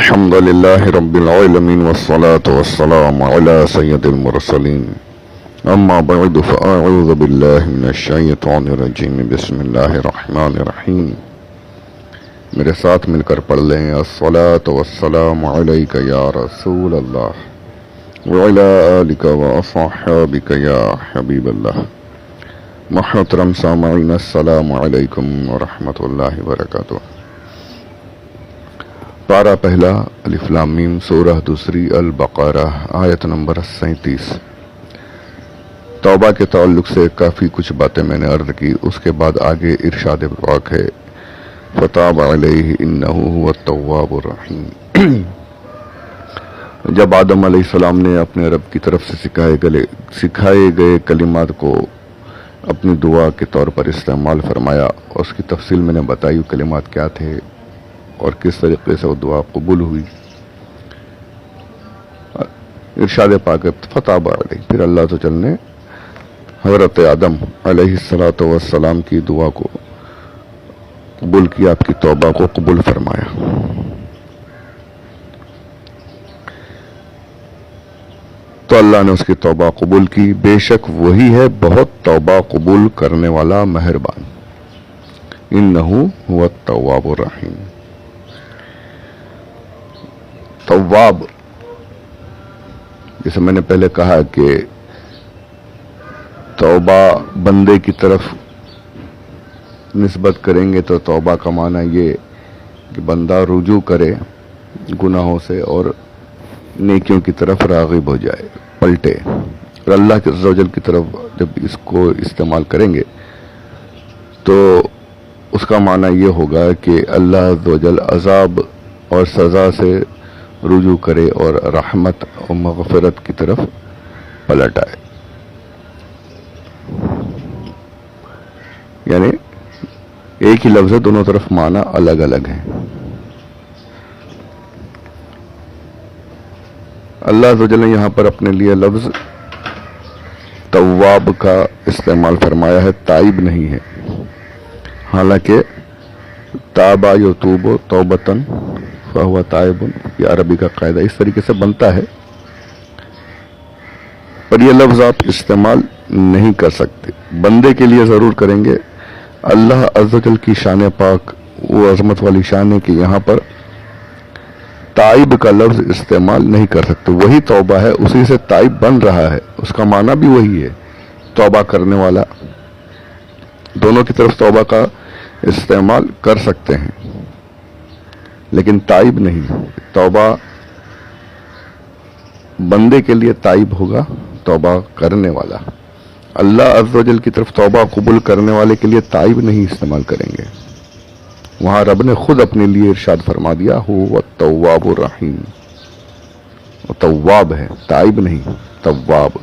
الحمد لله رب العالمين والصلاة والسلام على سيد المرسلين اما بعد فاعوذ بالله من الشیطان الرجیم بسم اللہ الرحمن الرحیم. میرے ساتھ مل کر پڑھ لیں الصلاة والسلام علیک یا رسول اللہ وعلی آلک واصحابک یا حبیب اللہ. محترم سامعین السلام علیکم ورحمۃ اللہ وبرکاتہ. پارہ پہلا الف لام میم، سورہ دوسری البقرہ، آیت نمبر 37. توبہ کے تعلق سے کافی کچھ باتیں میں نے عرض کی. اس کے بعد آگے ارشاد پاک ہے فتاب علیہ انہ هو التواب الرحیم. جب آدم علیہ السلام نے اپنے رب کی طرف سے سکھائے گئے کلمات کو اپنی دعا کے طور پر استعمال فرمایا، اور اس کی تفصیل میں نے بتائی وہ کلمات کیا تھے اور کس طریقے سے وہ دعا قبول ہوئی. ارشاد پاک فتاب علیہ، پھر اللہ تعالی نے حضرت آدم علیہ السلام کی دعا کو قبول کیا، آپ کی توبہ کو قبول فرمایا. تو اللہ نے اس کی توبہ قبول کی. بے شک وہی ہے بہت توبہ قبول کرنے والا مہربان. انہ هو التواب الرحیم. تواب، جیسے میں نے پہلے کہا کہ توبہ بندے کی طرف نسبت کریں گے تو توبہ کا معنی یہ کہ بندہ رجوع کرے گناہوں سے اور نیکیوں کی طرف راغب ہو جائے، پلٹے. اور اللہ کے عز و جل کی طرف جب اس کو استعمال کریں گے تو اس کا معنی یہ ہوگا کہ اللہ عز و جل عذاب اور سزا سے رجوع کرے اور رحمت و مغفرت کی طرف پلٹ آئے. یعنی ایک ہی لفظ ہے، دونوں طرف معنی الگ الگ ہیں. اللہ عز و جل نے یہاں پر اپنے لیے لفظ تواب کا استعمال فرمایا ہے، تائب نہیں ہے. حالانکہ تابا یتوب توبتن فہو تائب، یہ عربی کا قاعدہ اس طریقے سے بنتا ہے، پر یہ لفظ آپ استعمال نہیں کر سکتے. بندے کے لیے ضرور کریں گے. اللہ عز و جل کی شان پاک وہ عظمت والی شان ہے کہ یہاں پر تائب کا لفظ استعمال نہیں کر سکتے. وہی توبہ ہے، اسی سے تائب بن رہا ہے، اس کا معنی بھی وہی ہے، توبہ کرنے والا. دونوں کی طرف توبہ کا استعمال کر سکتے ہیں لیکن تائب نہیں. توبہ بندے کے لیے تائب ہوگا، توبہ کرنے والا. اللہ عز و جل کی طرف توبہ قبول کرنے والے کے لیے تائب نہیں استعمال کریں گے. وہاں رب نے خود اپنے لیے ارشاد فرما دیا هو التواب الرحیم. وہ تواب ہے، تائب نہیں، تواب.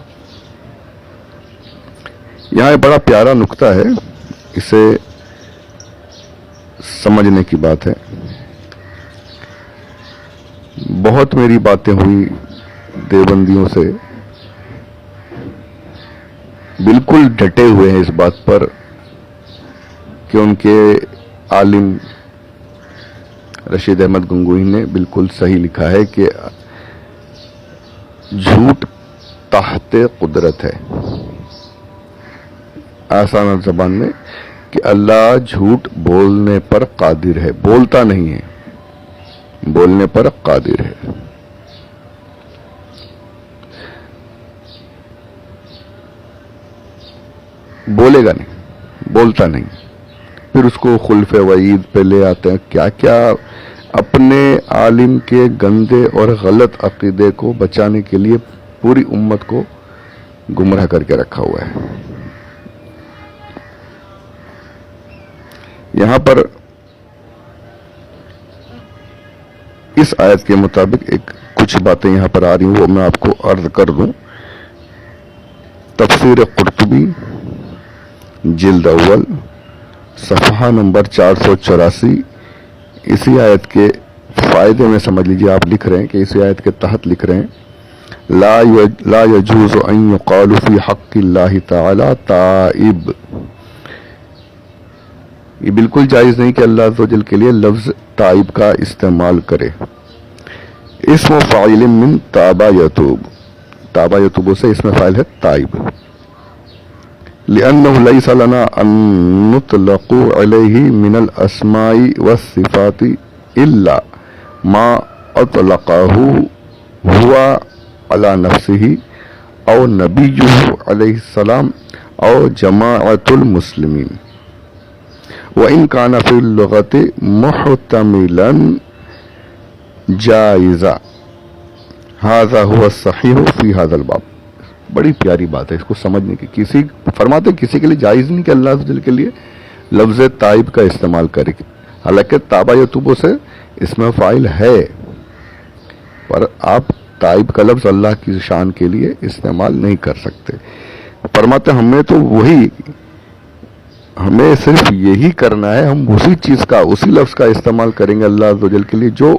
یہاں ایک بڑا پیارا نقطہ ہے، اسے سمجھنے کی بات ہے. بہت میری باتیں ہوئی دیوبندیوں سے، بالکل ڈٹے ہوئے ہیں اس بات پر کہ ان کے عالم رشید احمد گنگوہی نے بالکل صحیح لکھا ہے کہ جھوٹ تحت قدرت ہے. آسان زبان میں کہ اللہ جھوٹ بولنے پر قادر ہے، بولتا نہیں ہے، بولنے پر قادر ہے. بولے گا نہیں، بولتا نہیں. پھر اس کو خلف وعید پہ لے آتے ہیں. کیا کیا اپنے عالم کے گندے اور غلط عقیدے کو بچانے کے لیے پوری امت کو گمراہ کر کے رکھا ہوا ہے. یہاں پر اس آیت کے مطابق کچھ باتیں یہاں پر آ رہی ہیں، وہ میں آپ کو عرض کر دوں. تفسیر قرطبی جلد اول صفحہ نمبر 484، اسی آیت کے فائدے میں سمجھ لیجیے. آپ لکھ رہے ہیں کہ اسی آیت کے تحت لکھ رہے ہیں لا يجوز ان يقال في حق اللہ تعالی تائب. یہ بالکل جائز نہیں کہ اللہ عز و جل کے لیے لفظ تائب کا استعمال کرے. اسم فاعل من تابا یتوب، تابا یتوب سے اسم فاعل ہے تائب. لأنه ليس لنا أن نطلق عليه من الأسماء والصفات إلا ما أطلقه هو على نفسه أو نبيه عليه السلام أو جماعة المسلمين، وإن كان في اللغة محتملا جائزا. هذا هو الصحيح في هذا الباب. بڑی پیاری بات ہے اس کو سمجھنے کی. کسی فرماتے کسی کے لیے جائز نہیں کہ اللہ عز و جل کے لیے لفظ تائب کا استعمال کرے، حالانکہ تابا یتوبو سے اسم فاعل ہے، پر آپ تائب کا لفظ اللہ کی شان کے لیے استعمال نہیں کر سکتے. فرماتے ہمیں تو وہی، ہمیں صرف یہی کرنا ہے، ہم اسی چیز کا، اسی لفظ کا استعمال کریں گے اللہ عز و جل کے لیے جو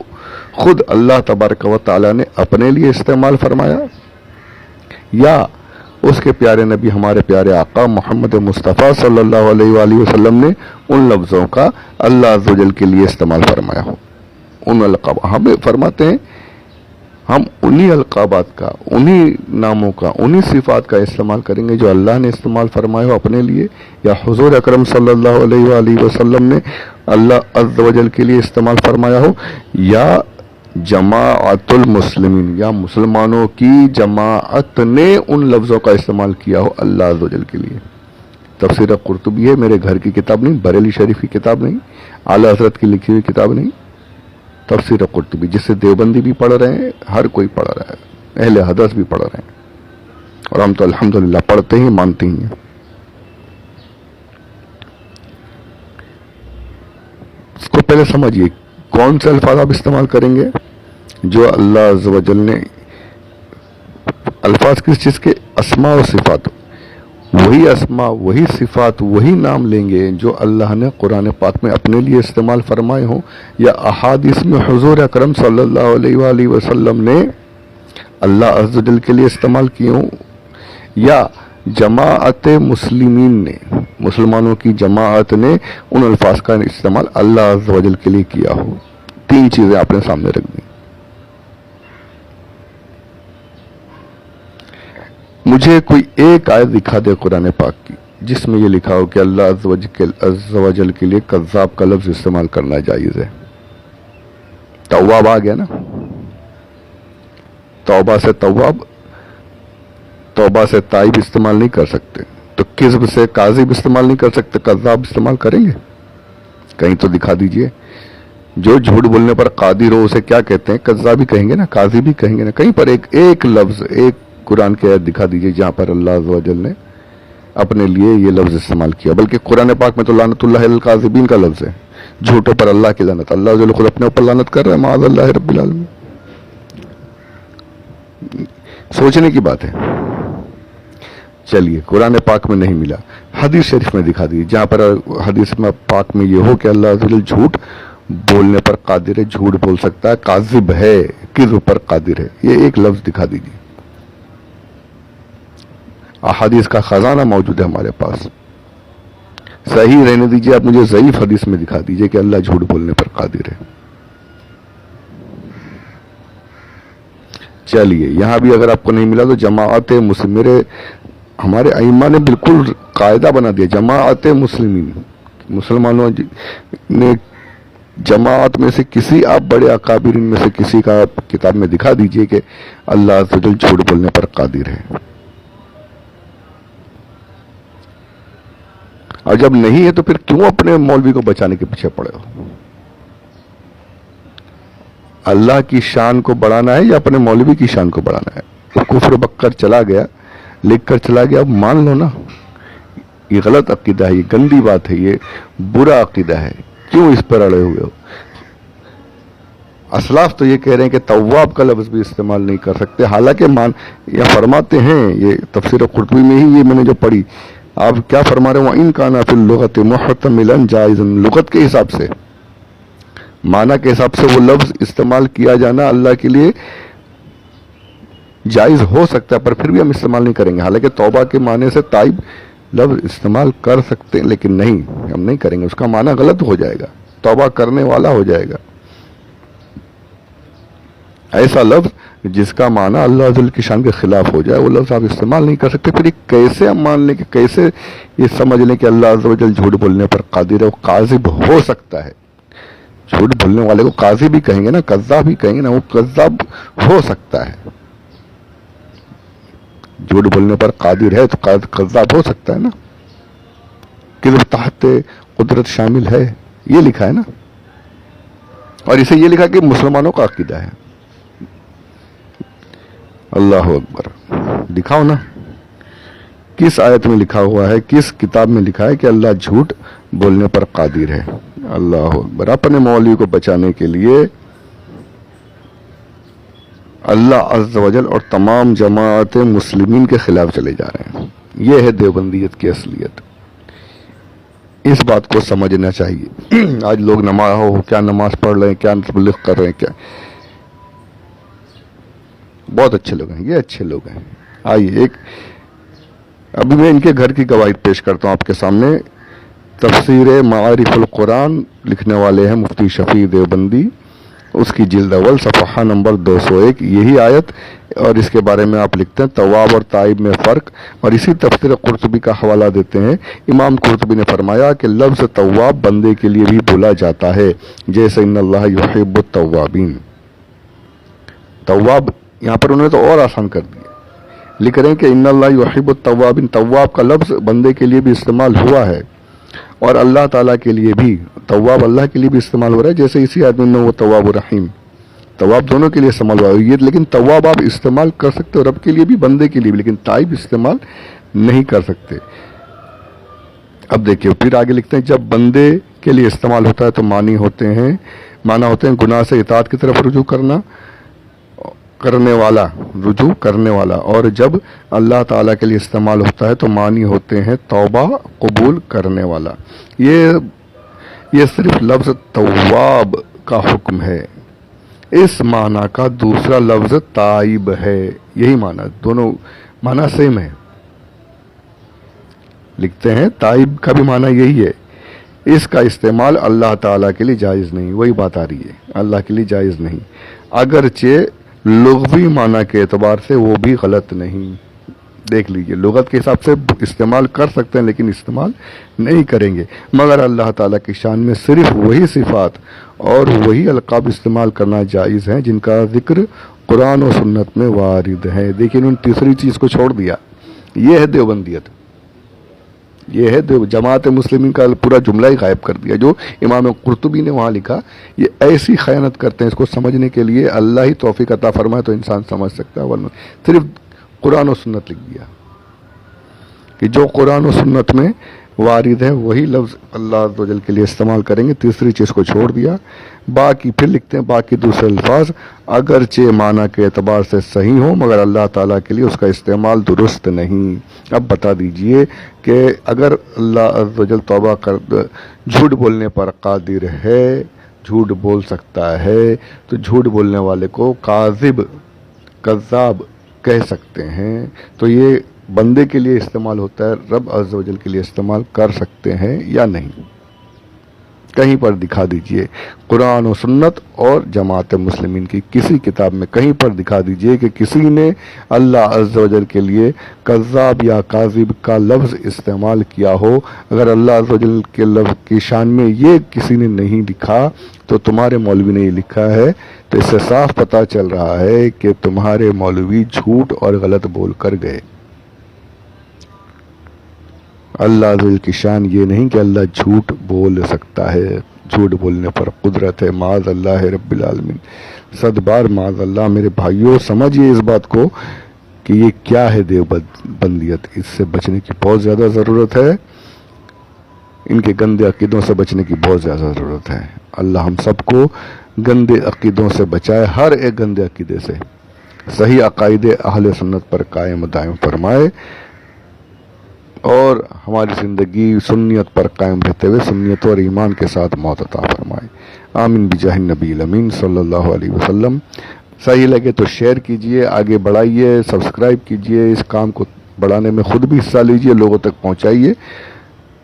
خود اللہ تبارک و تعالیٰ نے اپنے لیے استعمال فرمایا، یا اس کے پیارے نبی ہمارے پیارے آقا محمد مصطفیٰ صلی اللہ علیہ وآلہ وسلم نے ان لفظوں کا اللہ عز و جل کے لیے استعمال فرمایا ہو. ان القاب ہمیں فرماتے ہیں ہم انہی القابات کا، انہی ناموں کا، انہی صفات کا استعمال کریں گے جو اللہ نے استعمال فرمایا ہو اپنے لیے، یا حضور اکرم صلی اللہ علیہ وآلہ وسلم نے اللہ عز و جل کے لیے استعمال فرمایا ہو، یا جماعت المسلمین، یا مسلمانوں کی جماعت نے ان لفظوں کا استعمال کیا ہو اللہ عز و جل کے لیے. تفسیر قرطبی ہے، میرے گھر کی کتاب نہیں، بریلی شریف کی کتاب نہیں، اعلیٰ حضرت کی لکھی ہوئی کتاب نہیں. تفسیر قرطبی جس سے دیوبندی بھی پڑھ رہے ہیں، ہر کوئی پڑھ رہا ہے، اہل حدیث بھی پڑھ رہے ہیں، اور ہم تو الحمدللہ پڑھتے ہی مانتے ہی ہیں. اس کو پہلے سمجھیے کون سے الفاظ آپ استعمال کریں گے جو اللہ عز و جل نے، الفاظ کس چیز کے؟ اسماء و صفات. وہی اسماء، وہی صفات، وہی نام لیں گے جو اللہ نے قرآن پاک میں اپنے لیے استعمال فرمائے ہوں، یا احادیث میں حضور اکرم صلی اللہ علیہ وآلہ وسلم نے اللہ عز و جل کے لیے استعمال کیے ہوں، یا جماعت مسلمین نے، مسلمانوں کی جماعت نے ان الفاظ کا استعمال اللہ عز و جل کے لیے کیا ہو. تین چیزیں آپ نے سامنے رکھ دی. مجھے کوئی ایک آیت دکھا دے قرآن پاک کی جس میں یہ لکھا ہو کہ اللہ عز و جل کے لیے کذاب کا لفظ استعمال کرنا جائز ہے. تواب آ گیا نا، توبہ سے تواب، توبہ سے تائب استعمال نہیں کر سکتے، تو کذب سے کاذب استعمال نہیں کر سکتے، کذاب استعمال کریں گے؟ کہیں تو دکھا دیجئے. جو جھوٹ بولنے پر قادر ہو اسے کیا کہتے ہیں؟ کذاب ہی کہیں گے نا، کاذب بھی کہیں گے نا. کہیں پر ایک لفظ، ایک قرآن کی آیت دکھا دیجئے جہاں پر اللہ عز و جل نے اپنے لیے یہ لفظ استعمال کیا. بلکہ قرآن پاک میں تو لعنت اللہ علی الکاذبین کا لفظ ہے، جھوٹوں پر اللہ کی لعنت. اللہ عز و جل خود اپنے اوپر لعنت کر رہا ہے، معاذ اللہ رب العالمین. سوچنے کی بات ہے. چلیے قرآن پاک میں نہیں ملا، حدیث شریف میں دکھا دیجیے جہاں پر حدیث میں پاک میں یہ ہو کہ اللہ عز و جل جھوٹ بولنے پر قادر ہے، جھوٹ بول سکتا ہے، کاذب ہے، کذب پر قادر ہے. یہ ایک لفظ دکھا دیجیے. احادیث کا خزانہ موجود ہے ہمارے پاس. صحیح رہنے دیجیے، آپ مجھے ضعیف حدیث میں دکھا دیجیے کہ اللہ جھوٹ بولنے پر قادر ہے. چلیے یہاں بھی اگر آپ کو نہیں ملا تو جماعت مسلم، ہمارے ائمہ نے بالکل قاعدہ بنا دیا، جماعت مسلمین، مسلمانوں نے جماعت میں سے کسی، آپ بڑے اکابرین میں سے کسی کا آپ کتاب میں دکھا دیجئے کہ اللہ عز و جل جھوٹ بولنے پر قادر ہے. اور جب نہیں ہے تو پھر کیوں اپنے مولوی کو بچانے کے پیچھے پڑے ہو؟ اللہ کی شان کو بڑھانا ہے یا اپنے مولوی کی شان کو بڑھانا ہے؟ وہ کفر بک کر چلا گیا، لکھ کر چلا گیا، اب مان لو نا. یہ غلط عقیدہ ہے، یہ گندی بات ہے، یہ برا عقیدہ ہے. کیوں اس پر اڑے ہوئے ہو؟ اسلاف تو یہ کہہ رہے ہیں کہ تواب کا لفظ بھی استعمال نہیں کر سکتے، حالانکہ یہ فرماتے ہیں، یہ تفسیر قرطبی میں ہی یہ میں نے جو پڑھی، آپ کیا فرما رہے ہیں؟ وَإِن كَانَ فِي اللُّغَةِ مُحْتَمِلًا جَائِزًا، لغت کے حساب سے، معنی کے حساب سے وہ لفظ استعمال کیا جانا اللہ کے لیے جائز ہو سکتا ہے، پر پھر بھی ہم استعمال نہیں کریں گے. حالانکہ توبہ کے معنی سے تائب لفظ استعمال کر سکتے ہیں، لیکن نہیں، ہم نہیں کریں گے. اس کا معنی غلط ہو جائے گا، توبہ کرنے والا ہو جائے گا. ایسا لفظ جس کا معنی اللہ عز و جل کی شان کے خلاف ہو جائے وہ لفظ آپ استعمال نہیں کر سکتے. پھر یہ کیسے ہم مان لیں کہ کیسے یہ سمجھ لیں کہ اللہ عز و جل جھوٹ بولنے پر قادر ہے, وہ قاذب ہو سکتا ہے. جھوٹ بولنے والے کو قاذب بھی کہیں گے نا, کذاب بھی کہیں گے نا, وہ کذاب ہو سکتا ہے. جھوٹ بولنے پر قادر ہے تو کذاب ہو سکتا ہے نا. کذب تحت قدرت شامل ہے یہ لکھا ہے نا, اور اسے یہ لکھا کہ مسلمانوں کا عقیدہ ہے. اللہ اکبر. دکھاؤ نا کس آیت میں لکھا ہوا ہے, کس کتاب میں لکھا ہے کہ اللہ جھوٹ بولنے پر قادر ہے. اللہ اکبر. اپنے مولوی کو بچانے کے لیے اللہ عز و جل اور تمام جماعت مسلمین کے خلاف چلے جا رہے ہیں. یہ ہے دیوبندیت کی اصلیت. اس بات کو سمجھنا چاہیے. آج لوگ کیا نماز پڑھ رہے ہیں, کیا تبلیغ کر رہے ہیں, کیا بہت اچھے لوگ ہیں, یہ اچھے لوگ ہیں. آئیے ابھی میں ان کے گھر کی گواہی پیش کرتا ہوں آپ کے سامنے. تفسیر معارف القرآن لکھنے والے ہیں مفتی شفیع دیوبندی, اس کی جلد اول صفحہ نمبر 201 یہی آیت, اور اس کے بارے میں آپ لکھتے ہیں تواب اور تائب میں فرق, اور اسی تفسیر قرطبی کا حوالہ دیتے ہیں. امام قرطبی نے فرمایا کہ لفظ تواب بندے کے لیے بھی بولا جاتا ہے, جیسے ان اللہ یحب التوابین. تواب یہاں پر انہوں نے تو اور آسان کر دیا, لکھ رہے ہیں کہ ان اللہ یحب التوابین. تواب کا لفظ بندے کے لیے بھی استعمال ہوا ہے اور اللہ تعالیٰ کے لیے بھی. تواب اللہ کے لیے بھی استعمال ہو رہا ہے, جیسے اسی آدمی میں وہ تواب الرحیم, تواب دونوں کے لیے استعمال ہوا ہے. لیکن تواب آپ استعمال کر سکتے ہو رب کے لیے بھی بندے کے لیے بھی, لیکن تائب استعمال نہیں کر سکتے. اب دیکھیے پھر آگے لکھتے ہیں جب بندے کے لیے استعمال ہوتا ہے تو معنی ہوتے ہیں گناہ سے اطاعت کی طرف رجوع کرنے والا, اور جب اللہ تعالیٰ کے لیے استعمال ہوتا ہے تو معنی ہوتے ہیں توبہ قبول کرنے والا. یہ صرف لفظ تواب کا حکم ہے. اس معنی کا دوسرا لفظ تائب ہے. یہی معنی, دونوں معنی سیم ہے. لکھتے ہیں تائب کا بھی معنی یہی ہے. اس کا استعمال اللہ تعالیٰ کے لیے جائز نہیں. وہی بات آ رہی ہے, اللہ کے لیے جائز نہیں, اگرچہ لغوی معنی کے اعتبار سے وہ بھی غلط نہیں. دیکھ لیجئے لغت کے حساب سے استعمال کر سکتے ہیں لیکن استعمال نہیں کریں گے. مگر اللہ تعالیٰ کی شان میں صرف وہی صفات اور وہی القاب استعمال کرنا جائز ہیں جن کا ذکر قرآن و سنت میں وارد ہے. دیکھیں انہوں نے تیسری چیز کو چھوڑ دیا. یہ ہے دیوبندیت, یہ ہے جماعت مسلمین کا پورا جملہ ہی غائب کر دیا. جو امام قرطبی نے وہاں لکھا, یہ ایسی خیانت کرتے ہیں. اس کو سمجھنے کے لیے اللہ ہی توفیق عطا فرمائے تو انسان سمجھ سکتا ہے, ورنہ صرف قرآن و سنت لکھ دیا کہ جو قرآن و سنت میں وارد ہے وہی لفظ اللہ عز و جل کے لیے استعمال کریں گے. تیسری چیز کو چھوڑ دیا. باقی پھر لکھتے ہیں باقی دوسرے الفاظ اگرچہ معنی کے اعتبار سے صحیح ہوں مگر اللہ تعالیٰ کے لیے اس کا استعمال درست نہیں. اب بتا دیجئے کہ اگر اللہ عز و جل توبہ جھوٹ بولنے پر قادر ہے, جھوٹ بول سکتا ہے, تو جھوٹ بولنے والے کو کاذب, کذاب کہہ سکتے ہیں. تو یہ بندے کے لیے استعمال ہوتا ہے, رب عز و جل کے لیے استعمال کر سکتے ہیں یا نہیں؟ کہیں پر دکھا دیجئے قرآن و سنت اور جماعت مسلمین کی کسی کتاب میں کہیں پر دکھا دیجئے کہ کسی نے اللہ عز و جل کے لیے کذاب یا کاذب کا لفظ استعمال کیا ہو. اگر اللہ عز و جل کے لفظ کی شان میں یہ کسی نے نہیں لکھا تو تمہارے مولوی نے یہ لکھا ہے, تو اس سے صاف پتہ چل رہا ہے کہ تمہارے مولوی جھوٹ اور غلط بول کر گئے. اللہ عز و جل کی شان یہ نہیں کہ اللہ جھوٹ بول سکتا ہے, جھوٹ بولنے پر قدرت ہے. معاذ اللہ رب العالمین, صد بار معاذ اللہ. میرے بھائیوں سمجھیے اس بات کو کہ یہ کیا ہے دیوبندیت. اس سے بچنے کی بہت زیادہ ضرورت ہے, ان کے گندے عقیدوں سے بچنے کی بہت زیادہ ضرورت ہے. اللہ ہم سب کو گندے عقیدوں سے بچائے, ہر ایک گندے عقیدے سے. صحیح عقائد اہل سنت پر قائم دائم فرمائے اور ہماری زندگی سنیت پر قائم رہتے ہوئے سنیت اور ایمان کے ساتھ موت عطا فرمائے. آمین بجاہ النبی الامین صلی اللہ علیہ وسلم. صحیح لگے تو شیئر کیجئے, آگے بڑھائیے, سبسکرائب کیجئے. اس کام کو بڑھانے میں خود بھی حصہ لیجئے, لوگوں تک پہنچائیے,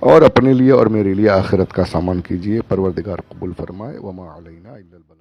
اور اپنے لیے اور میرے لیے آخرت کا سامان کیجئے. پروردگار قبول فرمائے. وما علینا الا البلاغ.